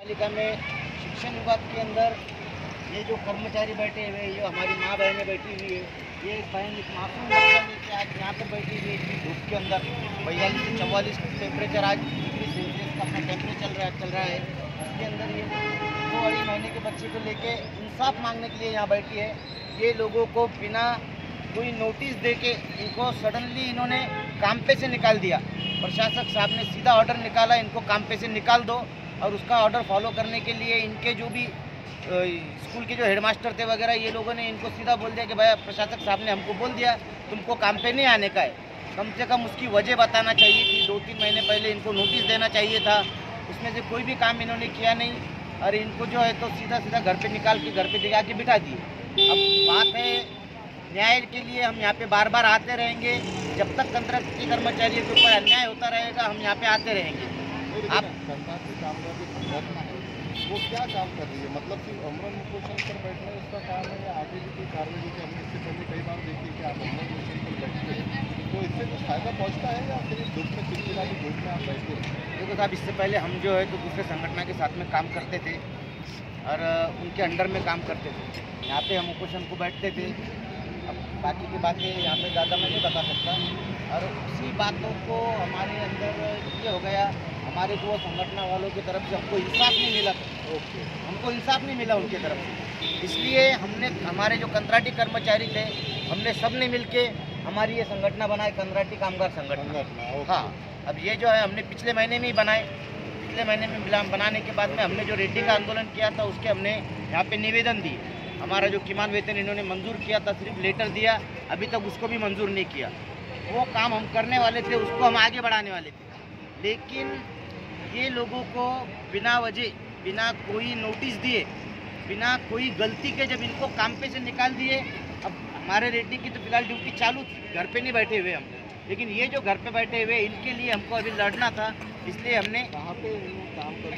पालिका में शिक्षण विभाग के अंदर ये जो कर्मचारी बैठे हुए हैं, ये हमारी माँ बहनें बैठी हुई है। ये बहन एक मासूम बच्चा लेके आज यहाँ पर बैठी हुई है इतनी धूप के अंदर। 42 से 44 टेम्परेचर आज डिग्री सेल्सियस का अपना टेम्परेचर चल रहा है। इसके अंदर ये 2-2.5 महीने के बच्चे को लेके इंसाफ मांगने के लिए यहाँ बैठी है। ये लोगों को बिना कोई नोटिस दे के इनको सडनली इन्होंने काम पे से निकाल दिया। प्रशासक साहब ने सीधा ऑर्डर निकाला, इनको काम पे से निकाल दो। और उसका ऑर्डर फॉलो करने के लिए इनके जो भी स्कूल के जो हेडमास्टर थे वगैरह, ये लोगों ने इनको सीधा बोल दिया कि भाई प्रशासक साहब ने हमको बोल दिया तुमको काम पे नहीं आने का है। कम से कम उसकी वजह बताना चाहिए थी। 2-3 महीने पहले इनको नोटिस देना चाहिए था। उसमें से कोई भी काम इन्होंने किया नहीं और इनको जो है तो सीधा सीधा घर पे निकाल के घर पे जगा के बिठा दिए। अब बात है न्याय के लिए हम यहाँ पे बार बार आते रहेंगे। जब तक कंट्रैक्टी कर्मचारियों के ऊपर अन्याय होता रहेगा हम यहाँ पे आते रहेंगे। आप वो क्या काम कर रही है, मतलब सिर्फ अमरण उपोषण पर बैठना उसका काम है या आगे भी कोई कार्रवाई? जैसे हमने इससे पहले कई बार देखी कि आप अमरण उपोषण पर बैठते हैं, तो इससे कुछ फायदा पहुंचता है या सिर्फ धूप में चिलचिलाती धूप में आप बैठते हैं? देखो साहब, इससे पहले हम जो है तो दूसरे संगठन के साथ में काम करते थे और उनके अंडर में काम करते थे। यहाँ पे हम उपोषण को बैठते थे। अब बाकी की बातें यहाँ पे ज़्यादा मैं नहीं बता सकता। और उसी बातों को हमारे अंदर ये हो गया, हमारे को संगठन वालों की तरफ से हमको इंसाफ नहीं मिला। हमको इंसाफ नहीं मिला उनकी तरफ से, इसलिए हमने हमारे जो कंट्राटी कर्मचारी थे हमने सब ने मिल के हमारी ये संगठन बनाए, कंट्राटी कामगार संगठन। हाँ, अब ये जो है हमने पिछले महीने में ही बनाए। पिछले महीने में बनाने के बाद में हमने जो रेड्डी का आंदोलन किया था उसके हमने यहाँ पे निवेदन दिए। हमारा जो किमान वेतन इन्होंने मंजूर किया था, सिर्फ लेटर दिया, अभी तक उसको भी मंजूर नहीं किया। वो काम हम करने वाले थे, उसको हम आगे बढ़ाने वाले थे। लेकिन ये लोगों को बिना वजह, बिना कोई नोटिस दिए, बिना कोई गलती के जब इनको काम पे से निकाल दिए। अब हमारे रेड्डी की तो फिलहाल ड्यूटी चालू थी, घर पे नहीं बैठे हुए हम। लेकिन ये जो घर पे बैठे हुए इनके लिए हमको अभी लड़ना था, इसलिए हमने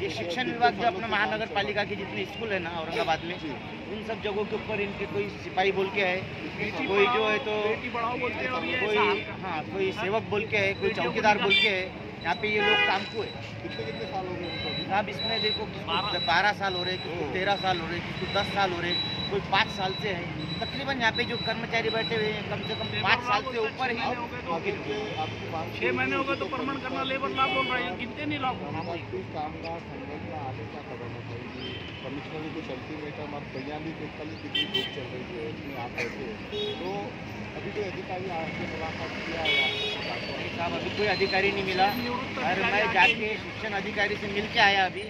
ये शिक्षण विभाग जो अपना महानगर पालिका की जितनी स्कूल है ना औरंगाबाद में, उन सब जगहों के ऊपर इनके कोई सिपाही बोल के है, कोई जो है तो कोई, हाँ, कोई सेवक बोल के है, कोई चौकीदार बोल के है। यहाँ पे ये लोग काम को है। कितने साल हो गए साहब इसमें देखो, किसको 12 साल हो रहे, किसको 13 साल हो रहे, किसको 10 साल हो रहे, कोई 5 साल से है। तकरीबन यहाँ पे जो कर्मचारी बैठे हुए हैं कम से कम 5 साल से ऊपर ही। 6 महीने हो गए तो परमानेंट करना लेबर ला बोल रहे हैं, गिनते नहीं लोग। कामगार संगठन आगे क्या कदम उठाएगी? कमिश्नर कुछ अल्टीमेटम और 42-41 डिग्री धूप चल रही है, इसमें आप बैठे तो अभी कोई अधिकारी आपसे मुलाकात किया या? नहीं साहब, अभी कोई अधिकारी नहीं मिला और मैं जाके शिक्षण अधिकारी से मिल के आया। अभी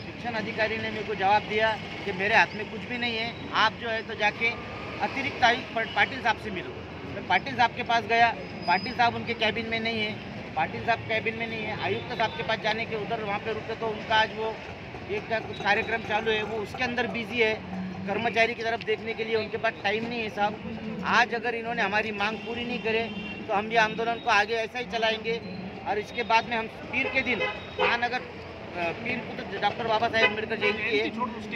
शिक्षण अधिकारी ने मेरे को जवाब दिया कि मेरे हाथ में कुछ भी नहीं है, आप जो है तो जाके अतिरिक्त आयुक्त पाटिल साहब से मिलो। मैं पाटिल साहब के पास गया, पाटिल साहब उनके कैबिन में नहीं है। पाटिल साहब कैबिन में नहीं है। आयुक्त साहब के पास जाने के उधर वहाँ पे रुके तो उनका आज वो एक का कुछ कार्यक्रम चालू है, वो उसके अंदर बिजी है। कर्मचारी की तरफ देखने के लिए उनके पास टाइम नहीं है साहब। आज अगर इन्होंने हमारी मांग पूरी नहीं करे तो हम ये आंदोलन को आगे ऐसा ही चलाएंगे। और इसके बाद में हम पीर के दिन महानगर, पीर को तो डॉक्टर बाबा साहेब अम्बेडकर जयंती है,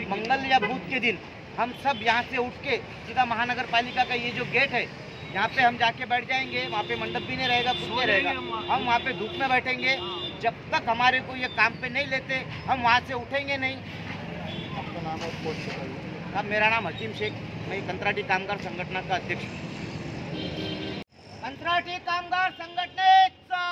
मंगल या बुध के दिन हम सब यहाँ से उठ के सीधा महानगर पालिका का ये जो गेट है यहाँ पे हम जाके बैठ जाएंगे। वहाँ पे मंडप भी नहीं रहेगा, कुछ नहीं रहेगा। हम वहाँ पे धूप में बैठेंगे जब तक हमारे को ये काम पे नहीं लेते, हम वहाँ से उठेंगे नहीं। आपका नाम और पोस्ट बताइए। अब मेरा नाम हकीम शेख, मैं कंट्राटी कामगार संगठन का अध्यक्ष हूँ। कंट्राटी कामगार संघटनेचा